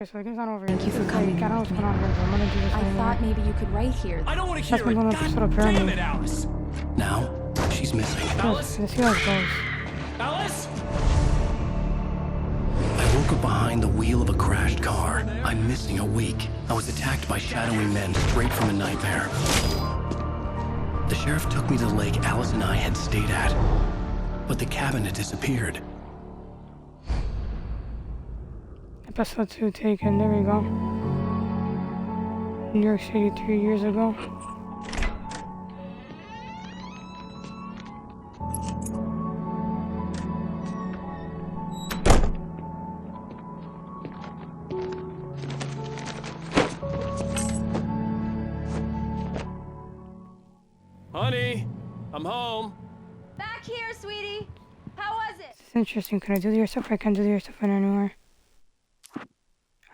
Okay, so the game's not over. Thank you for coming. I don't know what's going on here, but I'm gonna do this I anyway. thought maybe you could write here. I don't want to hear That's it. my episode of God Pyramid. damn it, Alice. Now, she's missing. Alice? Let's see how it goes. Alice? I woke up behind the wheel of a crashed car. I'm missing a week. I was attacked by shadowy men straight from a nightmare. The sheriff took me to the lake Alice and I had stayed at. But the cabin had disappeared. Episode 2 taken. There we go. New York City 3 years ago. Honey, I'm home. Back here, sweetie. How was it? It's interesting. Can I do the other stuff? I can't do the other stuff anymore.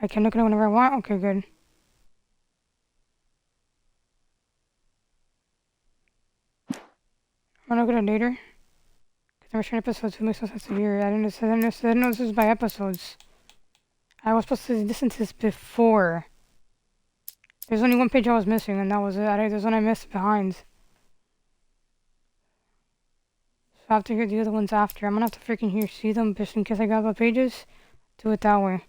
I can look at it whenever I want. Okay, good. I'm gonna look at it later. Because I'm watching episode 2 makes no sense to hear. I didn't know this was by episodes. I was supposed to listen to this before. There's only one page I was missing, and that was it. There's one I missed behind. So I have to hear the other ones after. I'm gonna have to freaking see them just in case I got the pages. Do it that way.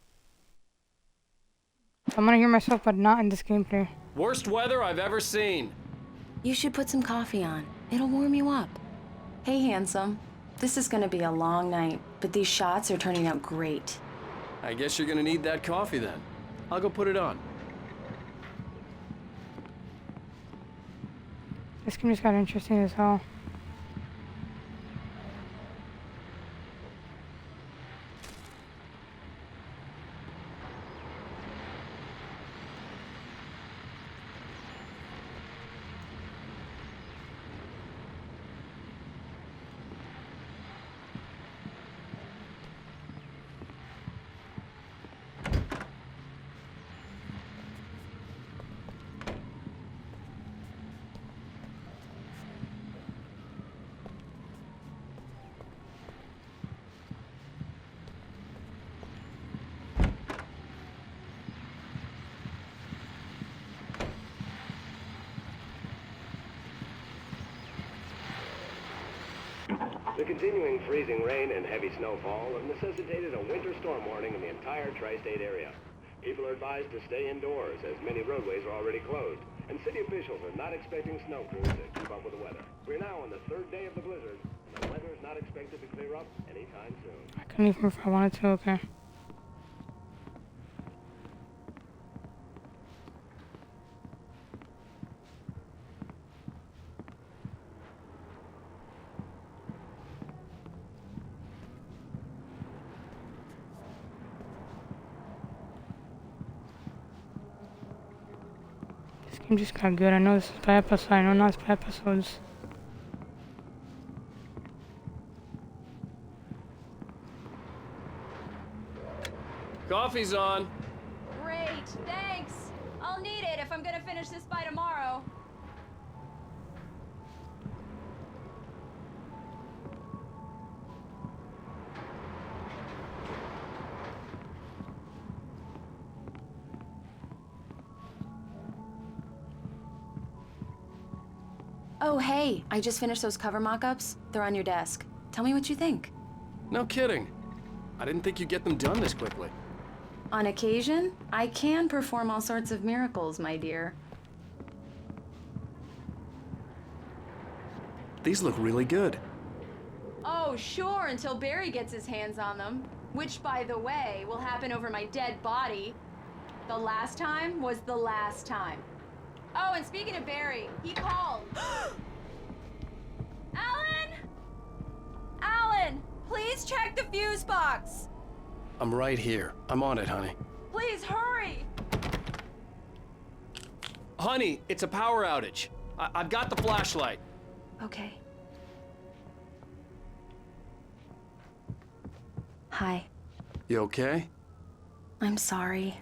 So I'm gonna hear myself, but not in this gameplay. Worst weather I've ever seen. You should put some coffee on. It'll warm you up. Hey, handsome. This is gonna be a long night, but these shots are turning out great. I guess you're gonna need that coffee then. I'll go put it on. This game just got interesting as hell. The continuing freezing rain and heavy snowfall have necessitated a winter storm warning in the entire tri-state area. People are advised to stay indoors as many roadways are already closed, and city officials are not expecting snow crews to keep up with the weather. We're now on the third day of the blizzard, and the weather is not expected to clear up anytime soon. I couldn't even if I wanted to. Okay. This game just got good. I know this is by episode. I know not it's by episodes. Coffee's on. Great, thanks. I'll need it if I'm gonna finish this by tomorrow. Oh, hey, I just finished those cover mock-ups. They're on your desk. Tell me what you think. No kidding. I didn't think you'd get them done this quickly. On occasion, I can perform all sorts of miracles, my dear. These look really good. Oh, sure, until Barry gets his hands on them. Which, by the way, will happen over my dead body. The last time was the last time. Oh, and speaking of Barry, he called. Alan! Alan! Please check the fuse box! I'm right here. I'm on it, honey. Please, hurry! Honey, it's a power outage. I've got the flashlight. Okay. Hi. You okay? I'm sorry.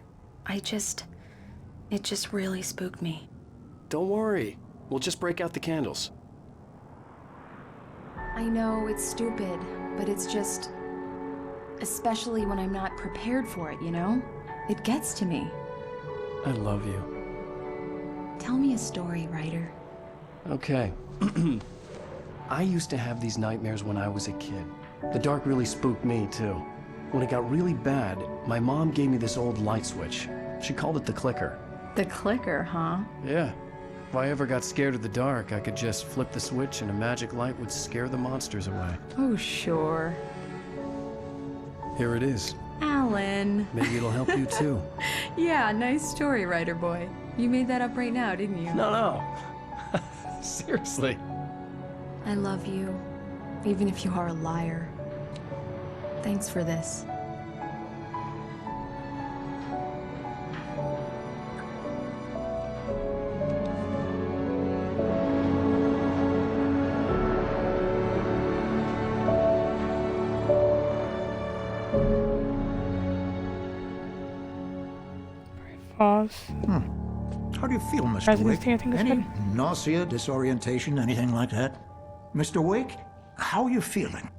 It just really spooked me. Don't worry. We'll just break out the candles. I know it's stupid, but it's just... especially when I'm not prepared for it, you know? It gets to me. I love you. Tell me a story, writer. Okay. I used to have these nightmares when I was a kid. The dark really spooked me, too. When it got really bad, my mom gave me this old light switch. She called it the clicker. The clicker, huh? Yeah. If I ever got scared of the dark, I could just flip the switch and a magic light would scare the monsters away. Oh, sure. Here it is. Alan. Maybe it'll help you, too. Yeah, nice story, writer boy. You made that up right now, didn't you? No. Seriously. I love you, even if you are a liar. Thanks for this. Falls. How do you feel, Mr. Presidency, Wake? I think is Any good. nausea, disorientation, anything like that? Mr. Wake, how are you feeling?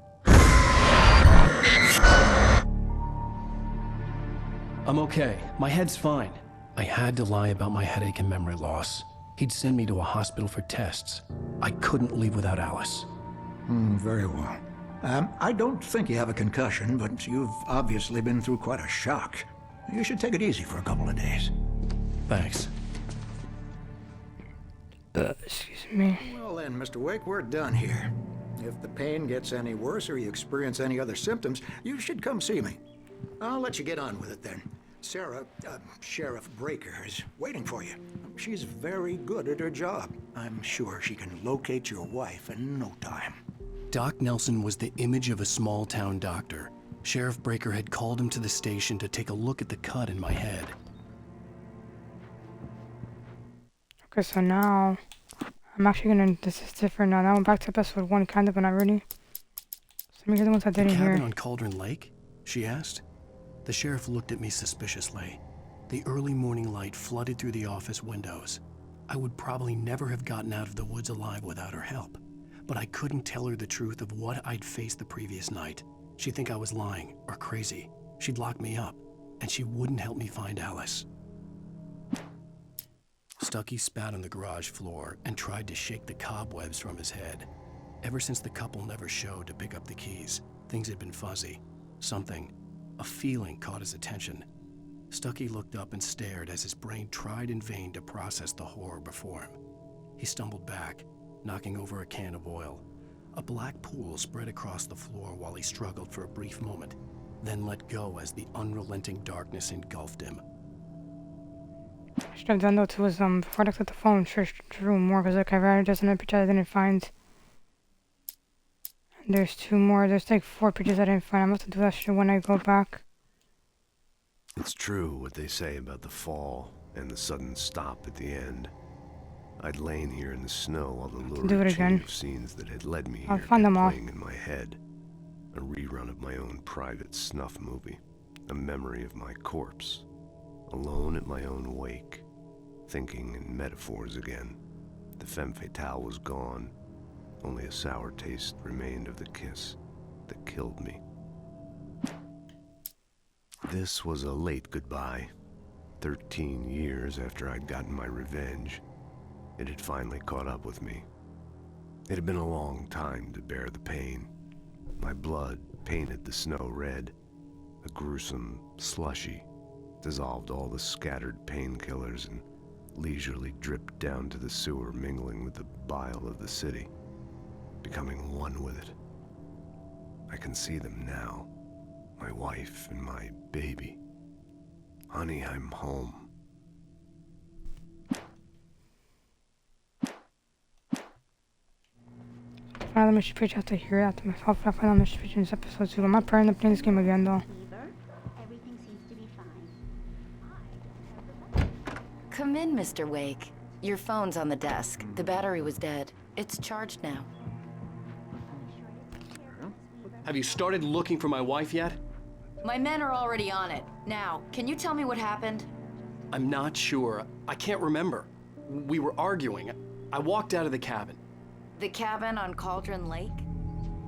I'm okay. My head's fine. I had to lie about my headache and memory loss. He'd send me to a hospital for tests. I couldn't leave without Alice. Very well. I don't think you have a concussion, but you've obviously been through quite a shock. You should take it easy for a couple of days. Thanks. Excuse me. Well then, Mr. Wake, we're done here. If the pain gets any worse or you experience any other symptoms, you should come see me. I'll let you get on with it then. Sarah, Sheriff Breaker, is waiting for you. She's very good at her job. I'm sure she can locate your wife in no time. Doc Nelson was the image of a small-town doctor. Sheriff Breaker had called him to the station to take a look at the cut in my head. Okay, so now I'm actually gonna. This is different now. Now I'm back to episode 1, kind of, but not really. So let me hear the ones I The didn't cabin hear. on Cauldron Lake? She asked. The sheriff looked at me suspiciously. The early morning light flooded through the office windows. I would probably never have gotten out of the woods alive without her help. But I couldn't tell her the truth of what I'd faced the previous night. She'd think I was lying or crazy. She'd lock me up, and she wouldn't help me find Alice. Stucky spat on the garage floor and tried to shake the cobwebs from his head. Ever since the couple never showed to pick up the keys, things had been fuzzy. A feeling caught his attention. Stucky looked up and stared as his brain tried in vain to process the horror before him. He stumbled back, knocking over a can of oil. A black pool spread across the floor while he struggled for a brief moment, then let go as the unrelenting darkness engulfed him. I should have done though too was before I looked at the phone, searched through more because like I read just another picture I didn't find. And there's 2 more. There's like 4 pictures I didn't find. I'm gonna have to do that shit when I go back. It's true what they say about the fall and the sudden stop at the end. I'd lain here in the snow while the do it lurid again. chain of scenes that had led me I'll here find kept them all. playing in my head. A rerun of my own private snuff movie. A memory of my corpse. Alone at my own wake. Thinking in metaphors again. The femme fatale was gone. Only a sour taste remained of the kiss that killed me. This was a late goodbye. 13 years after I'd gotten my revenge. It had finally caught up with me. It had been a long time to bear the pain. My blood painted the snow red. A gruesome slushy dissolved all the scattered painkillers and leisurely dripped down to the sewer, mingling with the bile of the city, becoming one with it. I can see them now, my wife and my baby. Honey, I'm home. Final mystery page after here, after my final mystery page in this episode 2. I'm not probably end up playing this game again though. Everything seems to be fine. Come in, Mr. Wake. Your phone's on the desk. The battery was dead. It's charged now. Have you started looking for my wife yet? My men are already on it. Now, can you tell me what happened? I'm not sure. I can't remember. We were arguing. I walked out of the cabin. The cabin on Cauldron Lake?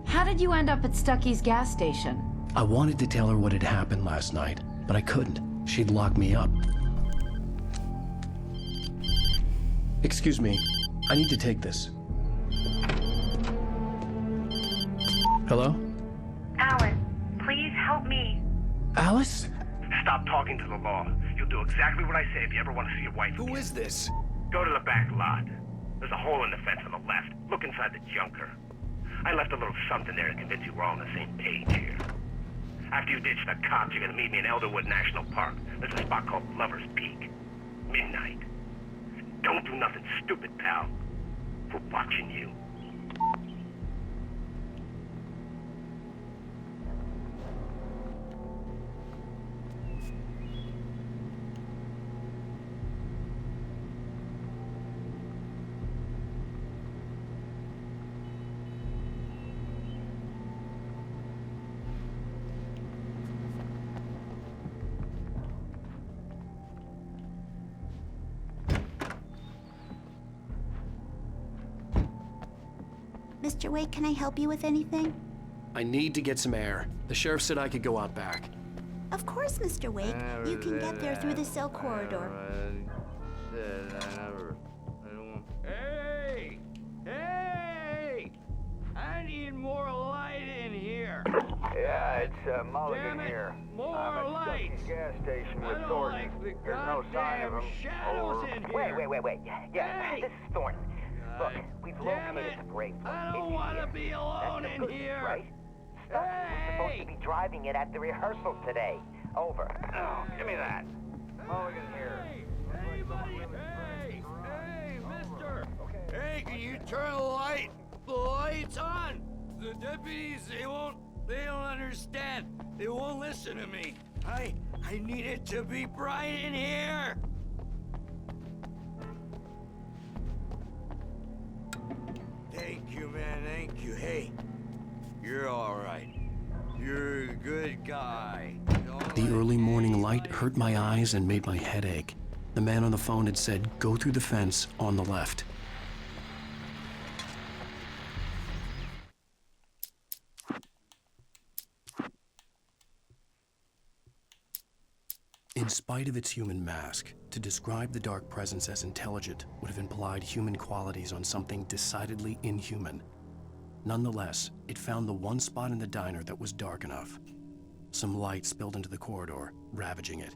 How did you end up at Stucky's gas station? I wanted to tell her what had happened last night, but I couldn't. She'd lock me up. Excuse me, I need to take this. Hello? Alan, please help me. Alice? Stop talking to the law. You'll do exactly what I say if you ever want to see your wife again. Who is this? Go to the back lot. There's a hole in the fence on the left. Look inside the junker. I left a little something there to convince you we're all on the same page here. After you ditch the cops, you're gonna meet me in Elderwood National Park. There's a spot called Lover's Peak. Midnight. Don't do nothing stupid, pal. We're watching you. Mr. Wake, can I help you with anything? I need to get some air. The sheriff said I could go out back. Of course, Mr. Wake. You can get there through the cell corridor. Hey! Hey! I need more light in here. Yeah, it's Mulligan here. More I'm at light. Stuckey's gas station I with don't Thornton. like the There's no sign of goddamn him. shadows in here. Wait. Yeah, Hey! this is Thornton. Look, we've Damn located it. the break. I don't It's want to here. be alone That's the in good news, here. right? Stuckey was supposed to be driving it at the rehearsal today. Over. Oh, give me that. Mulligan here. Hey, buddy. Hey, mister. Hey, can you turn the lights on? The deputies, they don't understand. They won't listen to me. I need it to be bright in here. Thank you, man, thank you. Hey, you're all right. You're a good guy. The early morning light hurt my eyes and made my head ache. The man on the phone had said, go through the fence on the left. In spite of its human mask, to describe the dark presence as intelligent would have implied human qualities on something decidedly inhuman. Nonetheless, it found the one spot in the diner that was dark enough. Some light spilled into the corridor, ravaging it.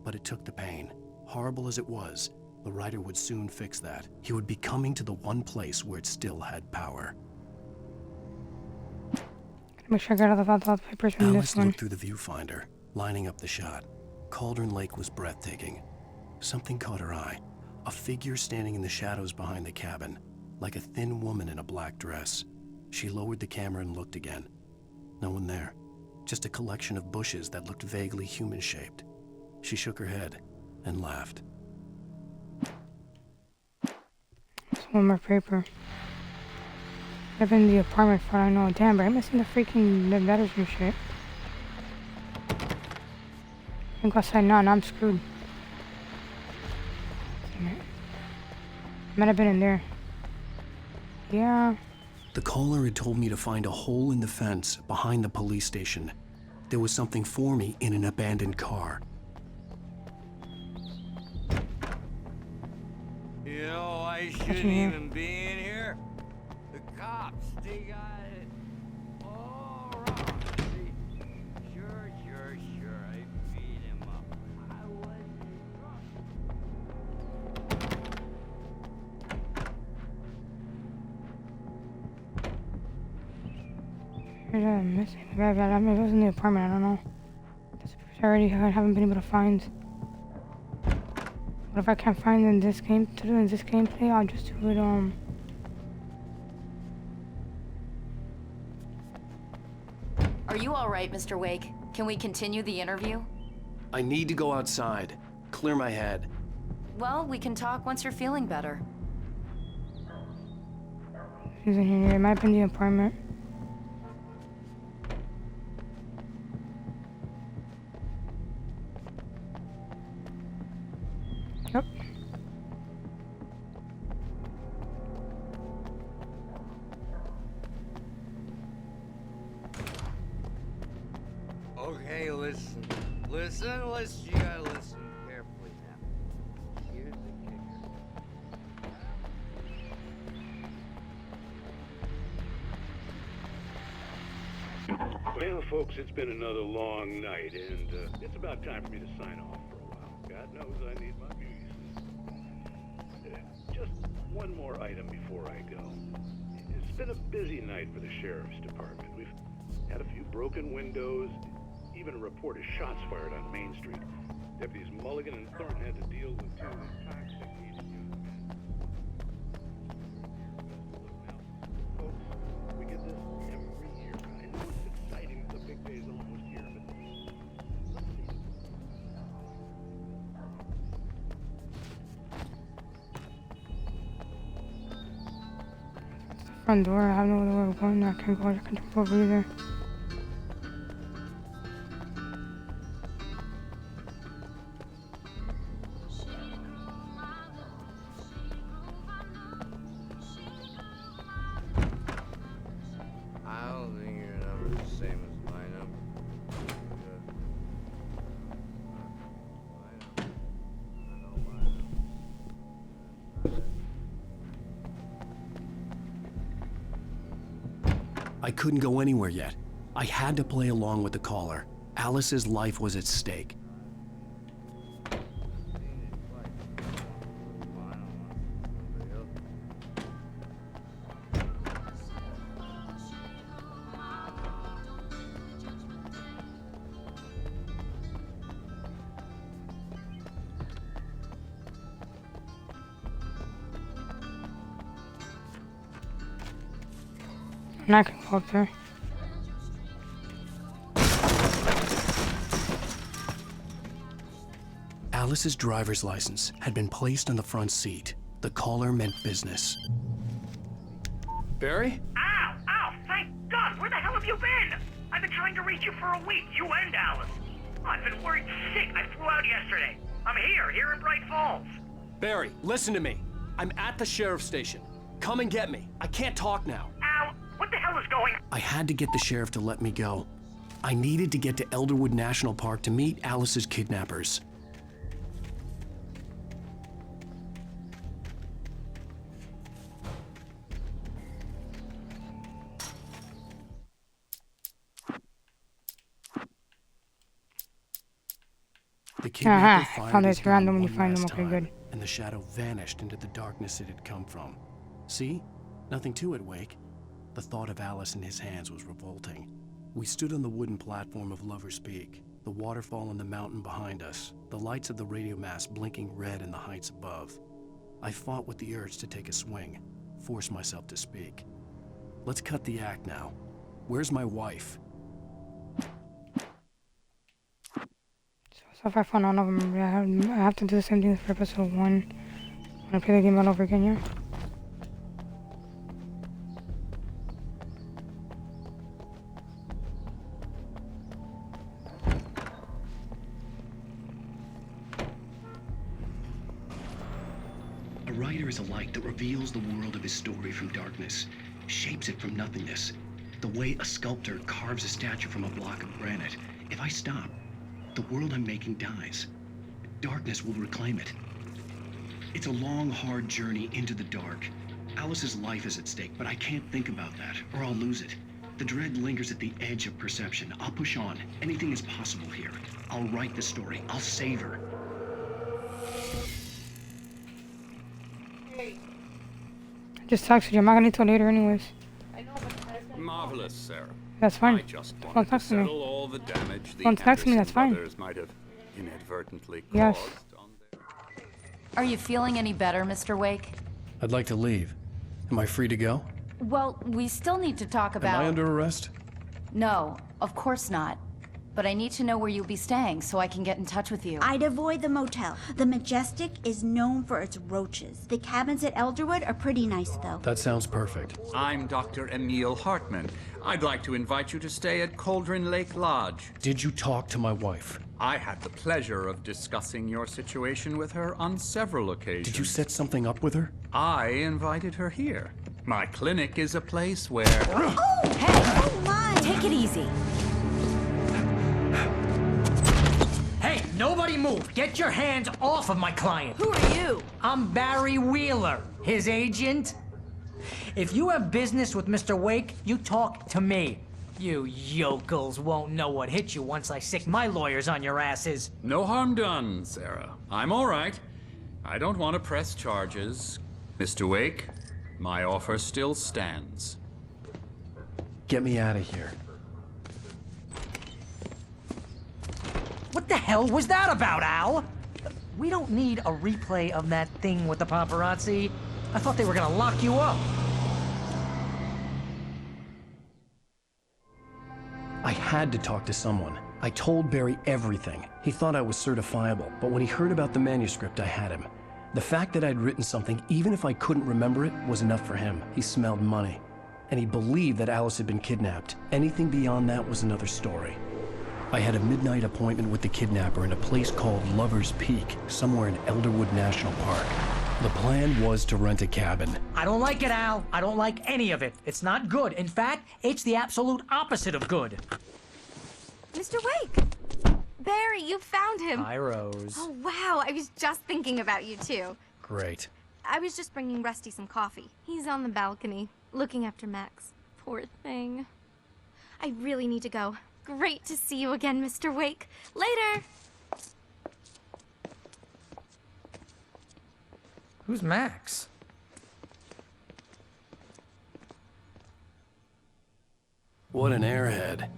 But it took the pain. Horrible as it was, the writer would soon fix that. He would be coming to the one place where it still had power. Make sure I got all the papers from Alice this one. looked through the viewfinder, lining up the shot. Cauldron Lake was breathtaking. Something caught her eye. A figure standing in the shadows behind the cabin, like a thin woman in a black dress. She lowered the camera and looked again. No one there. Just a collection of bushes that looked vaguely human-shaped. She shook her head and laughed. There's one more paper. I've been in the apartment for I know. Damn, but I'm missing the freaking letters and shit. I think outside now, and I'm screwed. Damn it. Might have been in there. Yeah. The caller had told me to find a hole in the fence behind the police station. There was something for me in an abandoned car. You know, I shouldn't even be in here. The cops, they got it all wrong. Sure, I beat him up. I wasn't drunk. Here's a missing. Maybe it was in the apartment, I don't know. This papers I already haven't been able to find. What if I can't find in this game to do in this gameplay? I'll just do it Are you all right, Mr. Wake? Can we continue the interview? I need to go outside. Clear my head. Well, we can talk once you're feeling better. She's in here. It might have been the apartment. Yep. Okay, listen, you gotta listen. Well, folks, it's been another long night, and it's about time for me to sign off for a while. God knows I need my beauty. Just one more item before I go. It's been a busy night for the Sheriff's Department. We've had a few broken windows, even a report of shots fired on Main Street. Deputies Mulligan and Thornton had to deal with two intoxicated young men. Folks, we get this every year. I know it's exciting. The big day's almost here, but let's see. Front door. I don't know where we're going. I can't go. I can't jump over either. I don't think your number's the same as my number. I couldn't go anywhere yet. I had to play along with the caller. Alice's life was at stake. And I can go up there. Alice's driver's license had been placed on the front seat. The caller meant business. Barry? Ow! Ow! Thank God! Where the hell have you been? I've been trying to reach you for a week, you and Alice. Oh, I've been worried sick. I flew out yesterday. I'm here in Bright Falls. Barry, listen to me. I'm at the sheriff's station. Come and get me. I can't talk now. Ow! What the hell is going on? I had to get the sheriff to let me go. I needed to get to Elderwood National Park to meet Alice's kidnappers. The kidnapper fired Found his it gun random when you one find them. last Okay, time, good. and the shadow vanished into the darkness it had come from. See? Nothing to it, Wake. The thought of Alice in his hands was revolting. We stood on the wooden platform of Lover's Peak, the waterfall on the mountain behind us, the lights of the radio mast blinking red in the heights above. I fought with the urge to take a swing, force myself to speak. Let's cut the act now. Where's my wife? So if I found all of them, I have to do the same thing for episode 1. I'm gonna play the game all over again, yeah? A writer is a light that reveals the world of his story from darkness, shapes it from nothingness. The way a sculptor carves a statue from a block of granite. If I stop, the world I'm making dies. Darkness will reclaim it. It's a long, hard journey into the dark. Alice's life is at stake, but I can't think about that, or I'll lose it. The dread lingers at the edge of perception. I'll push on. Anything is possible here. I'll write the story. I'll save her. I just texted you. I'm not gonna need till later anyways. Marvelous, Sarah. That's fine. I just Don't wanted to text me. settle all the damage the Don't text me, Anderson that's fine. brothers might have inadvertently caused. Yes. Are you feeling any better, Mr. Wake? I'd like to leave. Am I free to go? Well, we still need to talk about... Am I under arrest? No, of course not. But I need to know where you'll be staying so I can get in touch with you. I'd avoid the motel. The Majestic is known for its roaches. The cabins at Elderwood are pretty nice, though. That sounds perfect. I'm Dr. Emil Hartman. I'd like to invite you to stay at Cauldron Lake Lodge. Did you talk to my wife? I had the pleasure of discussing your situation with her on several occasions. Did you set something up with her? I invited her here. My clinic is a place where... Oh! Hey! Oh, my! Take it easy. Hey, nobody move! Get your hands off of my client! Who are you? I'm Barry Wheeler, his agent. If you have business with Mr. Wake, you talk to me. You yokels won't know what hit you once I sick my lawyers on your asses. No harm done, Sarah. I'm all right. I don't want to press charges. Mr. Wake, my offer still stands. Get me out of here. What the hell was that about, Al? We don't need a replay of that thing with the paparazzi. I thought they were gonna lock you up. I had to talk to someone. I told Barry everything. He thought I was certifiable, but when he heard about the manuscript, I had him. The fact that I'd written something, even if I couldn't remember it, was enough for him. He smelled money. And he believed that Alice had been kidnapped. Anything beyond that was another story. I had a midnight appointment with the kidnapper in a place called Lover's Peak, somewhere in Elderwood National Park. The plan was to rent a cabin. I don't like it, Al. I don't like any of it. It's not good. In fact, it's the absolute opposite of good. Mr. Wake! Barry, you found him. Hi, Rose. Oh, wow. I was just thinking about you, too. Great. I was just bringing Rusty some coffee. He's on the balcony, looking after Max. Poor thing. I really need to go. Great to see you again, Mr. Wake. Later! Who's Max? What an airhead.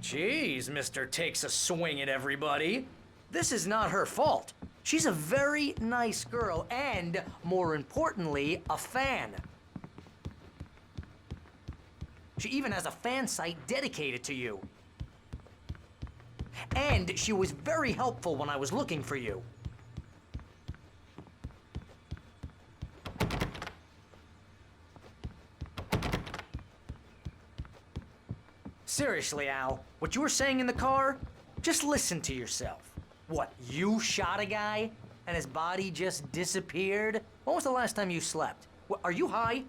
Jeez, Mr. Takes a swing at everybody. This is not her fault. She's a very nice girl and, more importantly, a fan. She even has a fan site dedicated to you. And she was very helpful when I was looking for you. Seriously, Al, what you were saying in the car, just listen to yourself. What, you shot a guy and his body just disappeared? When was the last time you slept? What, are you high?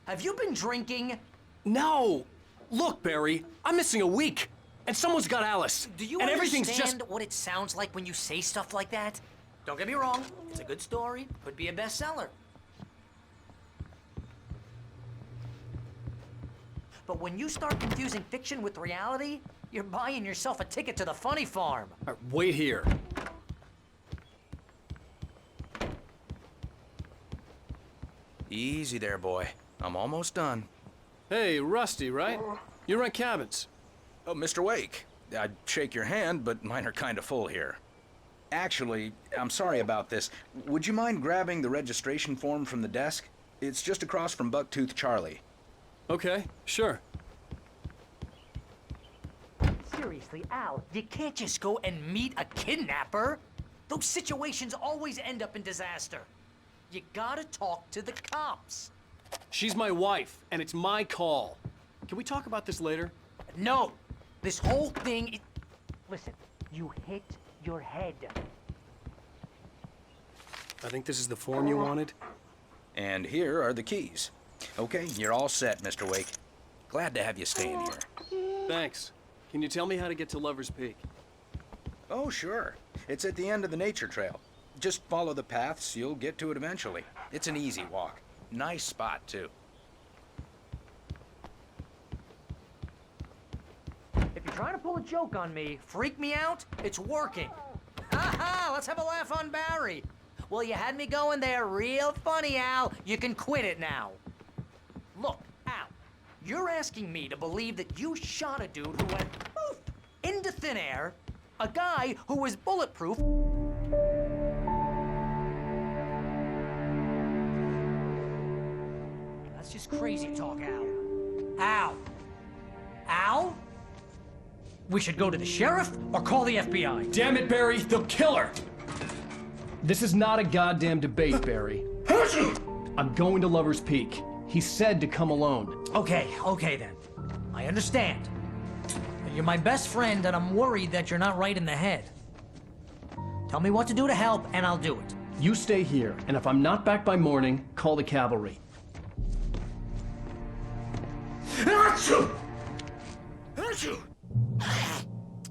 Have you been drinking? No! Look, Barry, I'm missing a week, and someone's got Alice. Do you and understand everything's just... what it sounds like when you say stuff like that? Don't get me wrong, it's a good story, could be a bestseller. But when you start confusing fiction with reality, you're buying yourself a ticket to the funny farm. All right, wait here. Easy there, boy. I'm almost done. Hey, Rusty, right? You rent cabins. Oh, Mr. Wake. I'd shake your hand, but mine are kind of full here. Actually, I'm sorry about this. Would you mind grabbing the registration form from the desk? It's just across from Bucktooth Charlie. Okay, sure. Seriously, Al, you can't just go and meet a kidnapper. Those situations always end up in disaster. You gotta talk to the cops. She's my wife, and it's my call. Can we talk about this later? No! This whole thing... Listen, you hit your head. I think this is the form you wanted. And here are the keys. Okay, you're all set, Mr. Wake. Glad to have you staying here. Thanks. Can you tell me how to get to Lover's Peak? Oh, sure. It's at the end of the nature trail. Just follow the paths, you'll get to it eventually. It's an easy walk. Nice spot, too. If you're trying to pull a joke on me, freak me out, it's working. Ha ha! Let's have a laugh on Barry. Well, you had me going there real funny, Al. You can quit it now. Look, Al, you're asking me to believe that you shot a dude who went poof into thin air, a guy who was bulletproof. That's just crazy talk, Al. Al? Al? We should go to the sheriff or call the FBI. Damn it, Barry, they'll kill her! This is not a goddamn debate, Barry. I'm going to Lover's Peak. He said to come alone. Okay then. I understand. You're my best friend, and I'm worried that you're not right in the head. Tell me what to do to help, and I'll do it. You stay here, and if I'm not back by morning, call the cavalry.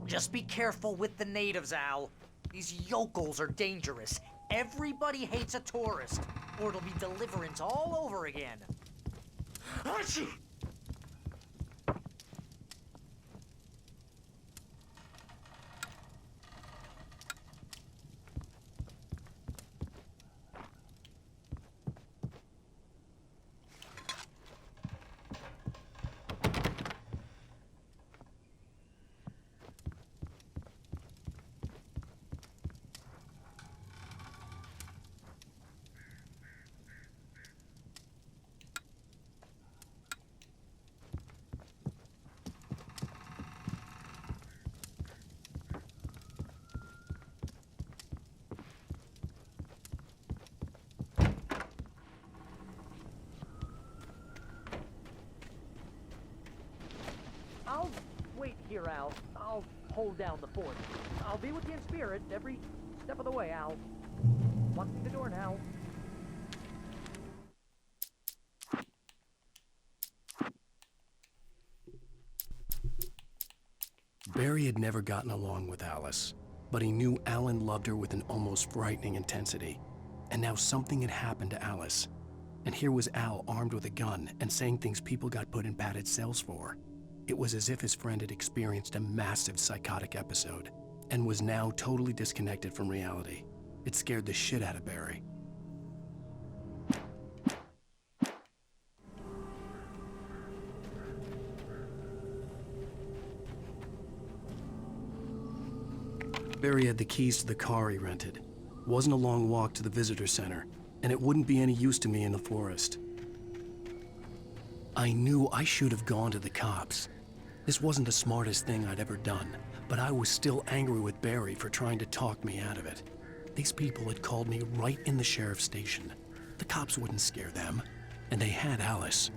Just be careful with the natives, Al. These yokels are dangerous. Everybody hates a tourist, or it'll be Deliverance all over again. Here, Al. I'll hold down the fort. I'll be with you in spirit every step of the way, Al. Locking the door now. Barry had never gotten along with Alice, but he knew Alan loved her with an almost frightening intensity. And now something had happened to Alice. And here was Al armed with a gun and saying things people got put in padded cells for. It was as if his friend had experienced a massive psychotic episode and was now totally disconnected from reality. It scared the shit out of Barry. Barry had the keys to the car he rented. It wasn't a long walk to the visitor center, and it wouldn't be any use to me in the forest. I knew I should have gone to the cops. This wasn't the smartest thing I'd ever done, but I was still angry with Barry for trying to talk me out of it. These people had called me right in the sheriff's station. The cops wouldn't scare them, and they had Alice.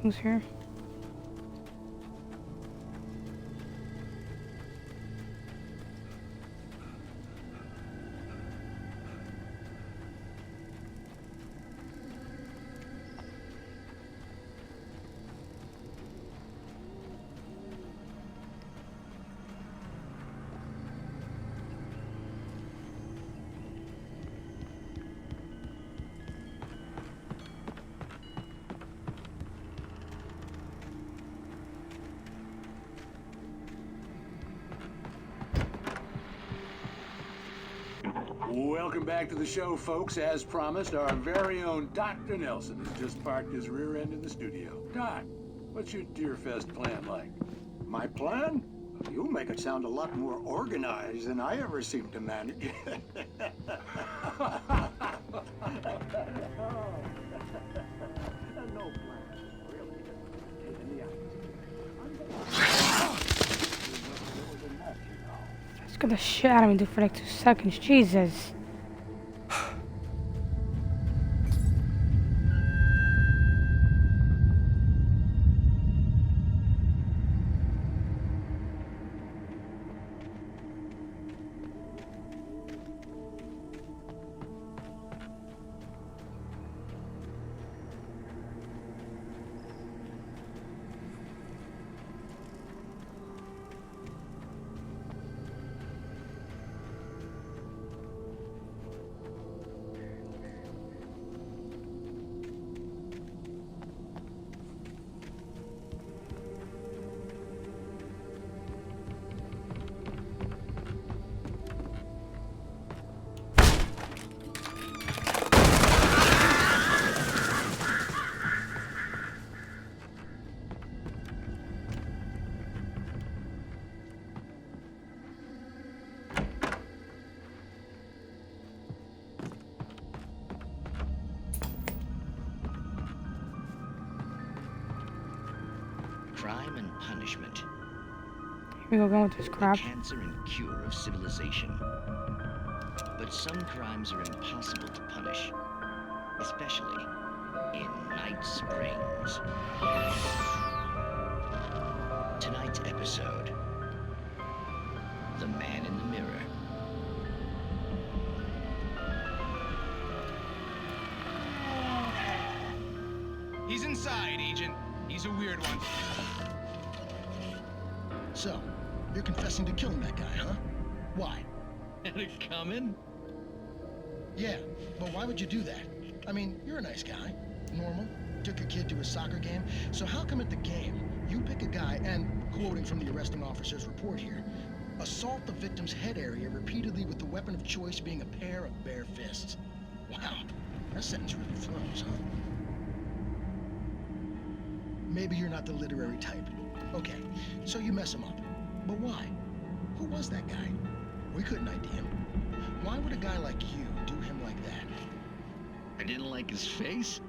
Who's here? Welcome back to the show, folks. As promised, our very own Dr. Nelson has just parked his rear end in the studio. Doc, what's your Deerfest plan like? My plan? You make it sound a lot more organized than I ever seem to manage. No plan, really. Taking the Let's get the shit out of me for like 2 seconds. Jesus. Crime and punishment. Here we go going with this crap. The cancer and cure of civilization. But some crimes are impossible to punish, especially in Night Springs. Tonight's episode, The Man in the Mirror. He's inside, Agent. He's a weird one. So, you're confessing to killing that guy, huh? Why? Had it coming? Yeah, but why would you do that? I mean, you're a nice guy. Normal. Took your kid to a soccer game. So how come at the game, you pick a guy and Quoting from the arresting officer's report here. Assault the victim's head area repeatedly with the weapon of choice being a pair of bare fists. Wow, that sentence really flows, huh? Maybe you're not the literary type. Okay, so you mess him up. But why? Who was that guy? We couldn't ID him. Why would a guy like you do him like that? I didn't like his face?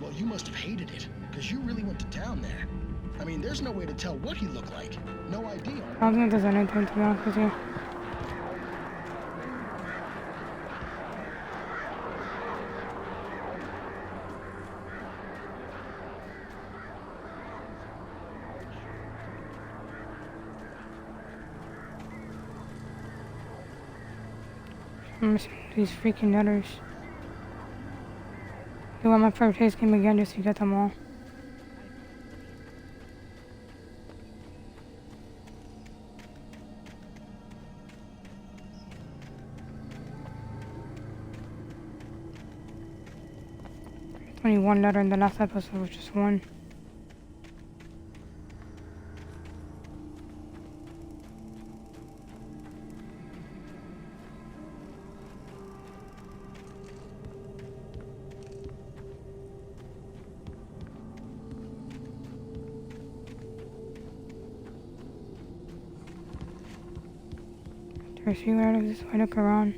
Well, you must have hated it, because you really went to town there. I mean, there's no way to tell what he looked like. No idea. I don't think there's anything, to be honest with you. I'm missing these freaking letters. You want my first taste game again just to get them all. Only one letter in the last episode was just one. There's you out of this way, look around.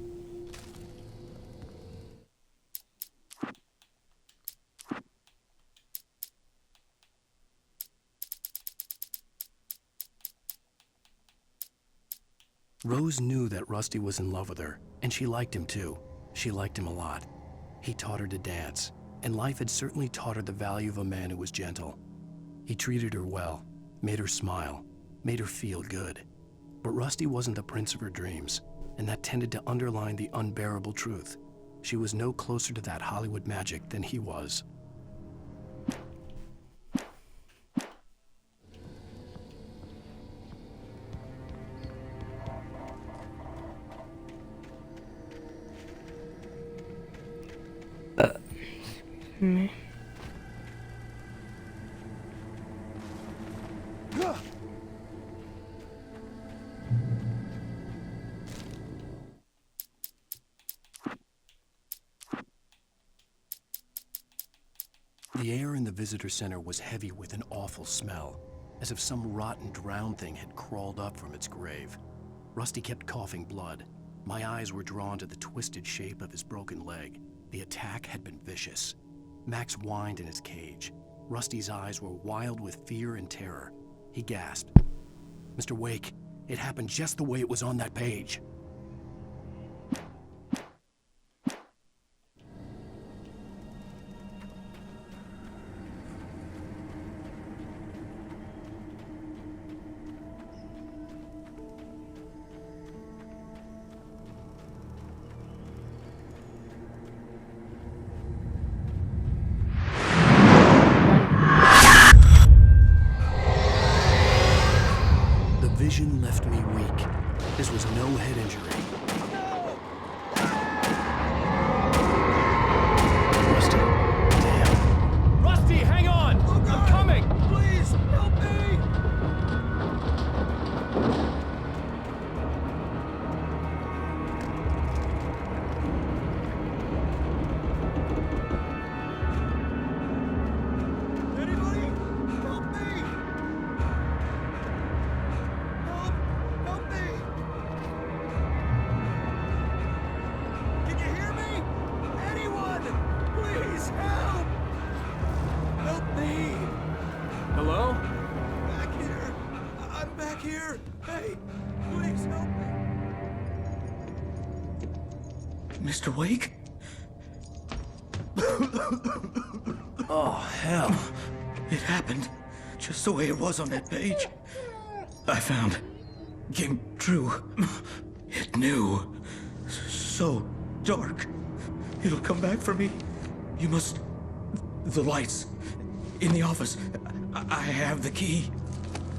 Rose knew that Rusty was in love with her, and she liked him too. She liked him a lot. He taught her to dance, and life had certainly taught her the value of a man who was gentle. He treated her well, made her smile, made her feel good. But Rusty wasn't the prince of her dreams, and that tended to underline the unbearable truth. She was no closer to that Hollywood magic than he was. Me. The air in the visitor center was heavy with an awful smell, as if some rotten drowned thing had crawled up from its grave. Rusty kept coughing blood. My eyes were drawn to the twisted shape of his broken leg. The attack had been vicious. Max whined in his cage. Rusty's eyes were wild with fear and terror. He gasped. "Mr. Wake, it happened just the way it was on that page." Vision left me weak. This was no head injury. Rusty, damn. Rusty, hang on! I'm coming! Please, help me! Anybody? Help me! Help me! Can you hear me? Anyone! Please help! Help me! Hello? Back here! I'm back here! Hey! Please help me! Mr. Wake? Oh, hell. It happened just the way it was on that page. I found. Came true. It knew. So dark. It'll come back for me. You must... The lights. In the office. I have the key.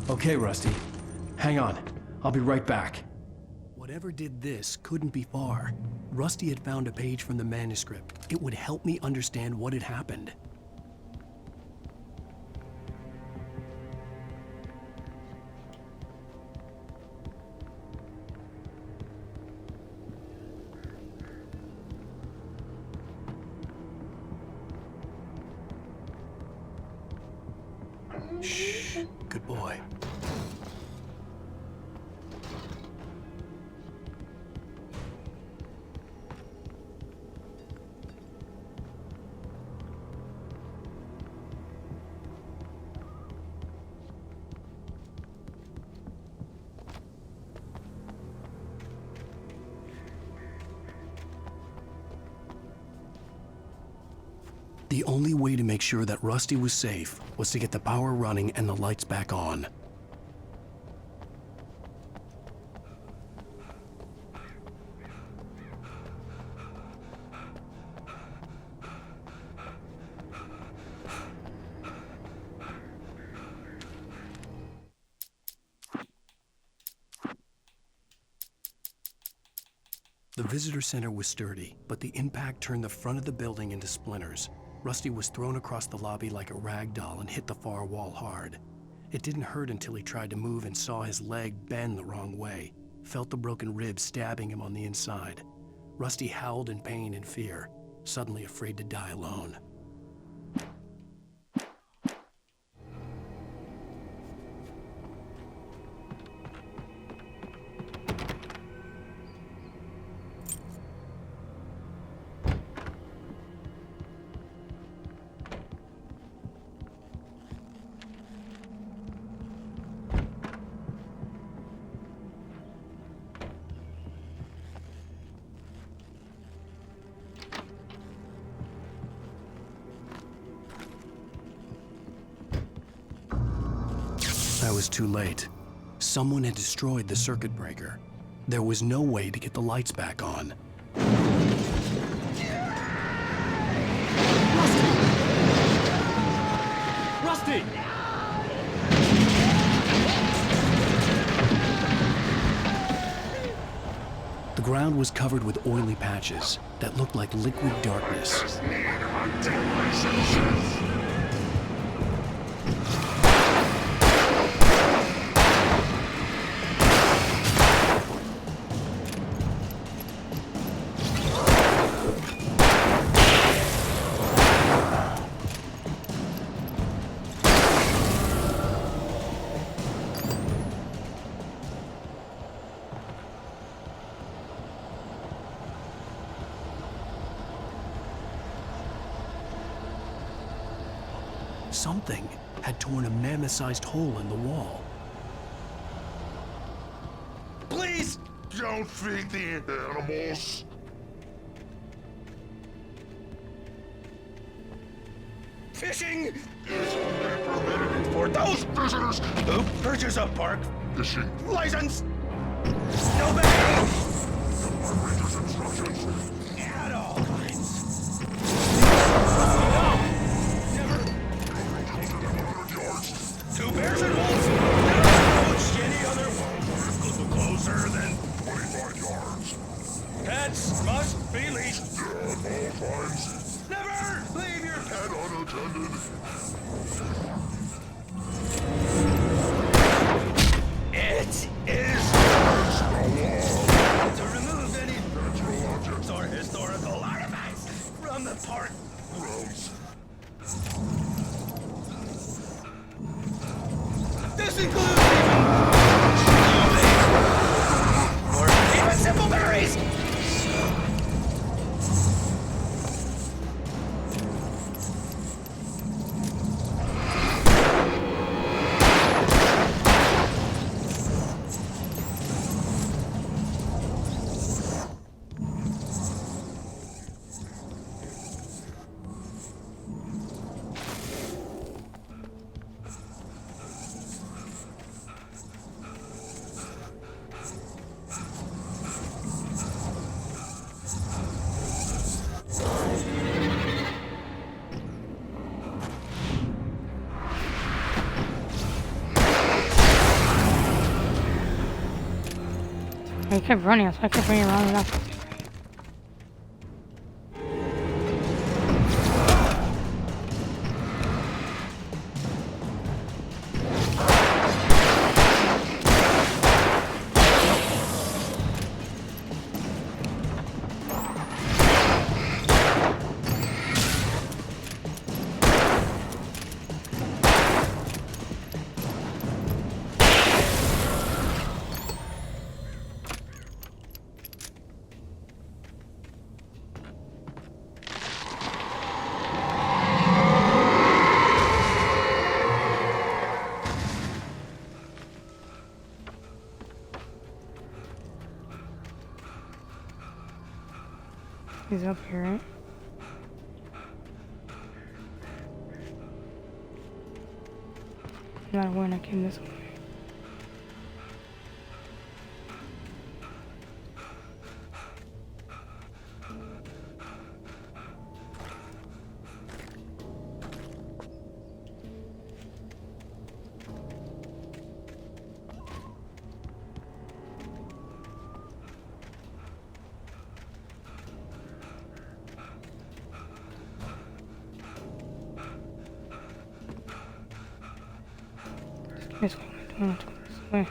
Okay, Rusty. Hang on. I'll be right back. Whatever did this couldn't be far. Rusty had found a page from the manuscript. It would help me understand what had happened. Shh. Good boy. The only way to make sure that Rusty was safe was to get the power running and the lights back on. The visitor center was sturdy, but the impact turned the front of the building into splinters. Rusty was thrown across the lobby like a rag doll and hit the far wall hard. It didn't hurt until he tried to move and saw his leg bend the wrong way, felt the broken rib stabbing him on the inside. Rusty howled in pain and fear, suddenly afraid to die alone. I was too late. Someone had destroyed the circuit breaker. There was no way to get the lights back on. Rusty! The ground was covered with oily patches that looked like liquid darkness. Something had torn a mammoth-sized hole in the wall. Please! Don't feed the animals! Fishing is only permitted for those visitors who purchase a park fishing license! Snowbag! Reader's instructions. At all times. No! Never! Two bears and wolves never approached any other wolf closer than 25 yards. Pets must be leashed. At all times. Never leave your pet unattended. It is to remove any natural objects or historical artifacts from the park grounds. This includes even simple berries. I kept running, so I kept running around enough. He's up here, right? Not when I came this way. This way, I don't want to go this way.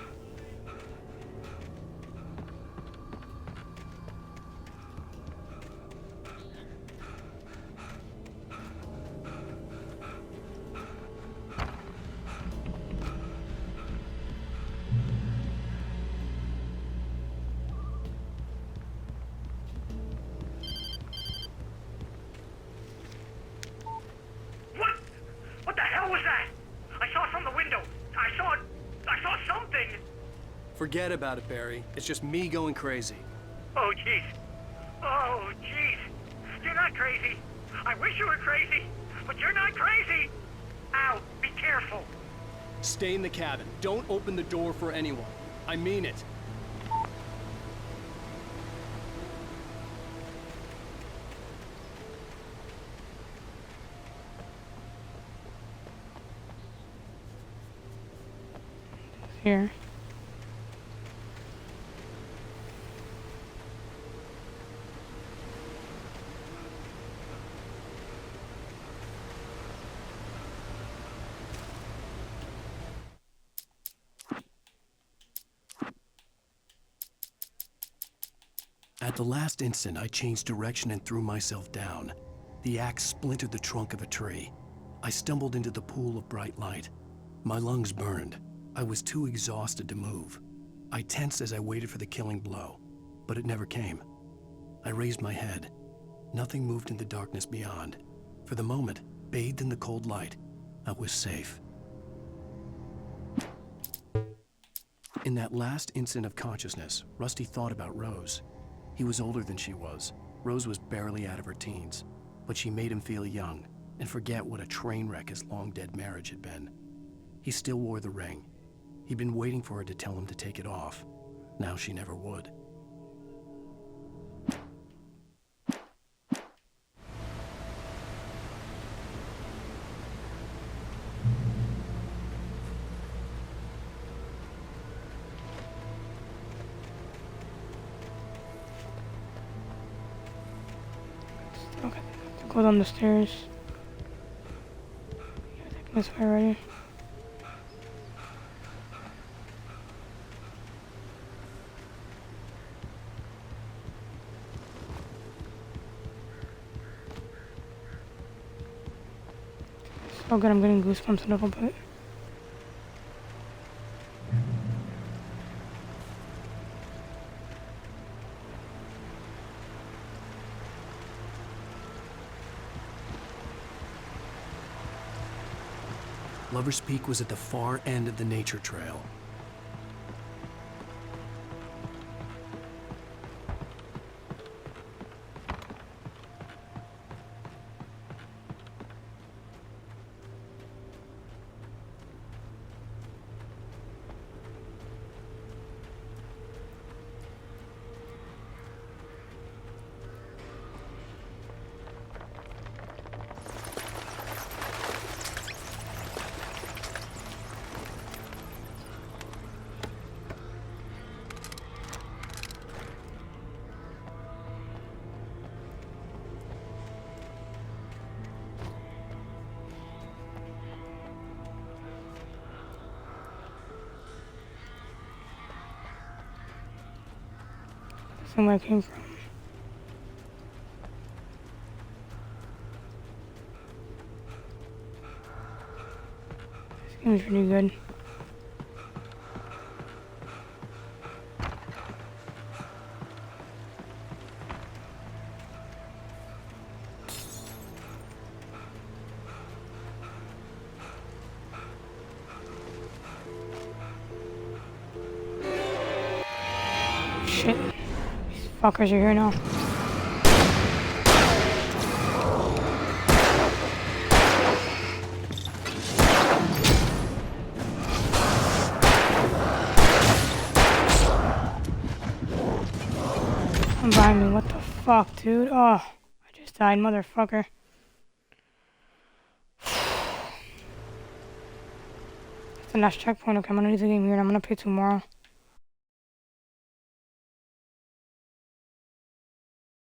What the hell was that? I saw it from the window. I saw something. Forget about it, Barry. It's just me going crazy. Oh, jeez. Oh, jeez. You're not crazy. I wish you were crazy, but you're not crazy. Ow, be careful. Stay in the cabin. Don't open the door for anyone. I mean it. Here. At the last instant, I changed direction and threw myself down. The axe splintered the trunk of a tree. I stumbled into the pool of bright light. My lungs burned. I was too exhausted to move. I tensed as I waited for the killing blow, but it never came. I raised my head. Nothing moved in the darkness beyond. For the moment, bathed in the cold light, I was safe. In that last instant of consciousness, Rusty thought about Rose. He was older than she was. Rose was barely out of her teens, but she made him feel young and forget what a train wreck his long-dead marriage had been. He still wore the ring. He'd been waiting for her to tell him to take it off. Now she never would. Okay, go down the stairs. Yeah, taking this way already. So good, I'm getting goosebumps a little bit. Lover's Peak was at the far end of the nature trail. That's where I came from. This game's pretty good. Shit. These fuckers are here now. Come by me. What the fuck, dude? Oh, I just died, motherfucker. That's the last checkpoint. Okay, I'm gonna leave the game here and I'm gonna play tomorrow.